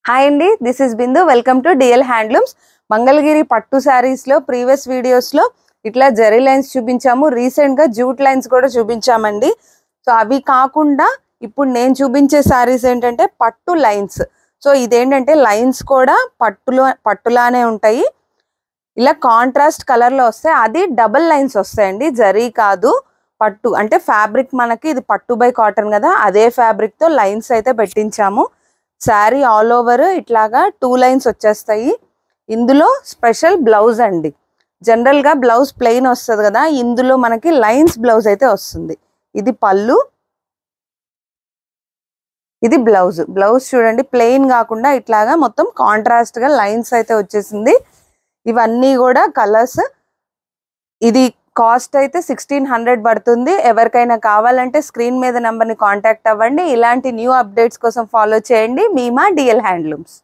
Hi అండి, this is Bindu. Welcome to DL handlooms. Mangalagiri పట్టు శారీస్ లో ప్రీవియస్ వీడియోస్ లో ఇట్లా జరీ లైన్స్ చూపించాము. రీసెంట్ గా జూట్ లైన్స్ కూడా చూపించామండి. సో అవి కాకుండా ఇప్పుడు నేను చూపించే శారీస్ ఏంటంటే పట్టు లైన్స్. సో ఇదేంటంటే లైన్స్ కూడా పట్టులానే ఉంటాయి. ఇలా కాంట్రాస్ట్ కలర్ లో వస్తాయి. అది డబుల్ లైన్స్ వస్తాయండి, జరీ కాదు, పట్టు. అంటే ఫ్యాబ్రిక్ మనకి ఇది పట్టు బై కాటన్ కదా, అదే ఫ్యాబ్రిక్ తో లైన్స్ అయితే పెట్టించాము. శారీ ఆల్ ఓవర్ ఇట్లాగా 2 లైన్స్ వచ్చేస్తాయి. ఇందులో స్పెషల్ బ్లౌజ్ అండి. జనరల్ గా బ్లౌజ్ ప్లెయిన్ వస్తుంది కదా, ఇందులో మనకి లైన్స్ బ్లౌజ్ అయితే వస్తుంది. ఇది పళ్ళు, ఇది బ్లౌజ్. బ్లౌజ్ చూడండి, ప్లెయిన్ కాకుండా ఇట్లాగా మొత్తం కాంట్రాస్ట్ గా లైన్స్ అయితే వచ్చేసింది. ఇవన్నీ కూడా కలర్స్. ఇది కాస్ట్ అయితే 1600 పడుతుంది. ఎవరికైనా కావాలంటే స్క్రీన్ మీద నెంబర్ని కాంటాక్ట్ అవ్వండి. ఇలాంటి న్యూ అప్డేట్స్ కోసం ఫాలో చేయండి. మీ మా డిఎల్ హ్యాండ్లూమ్స్.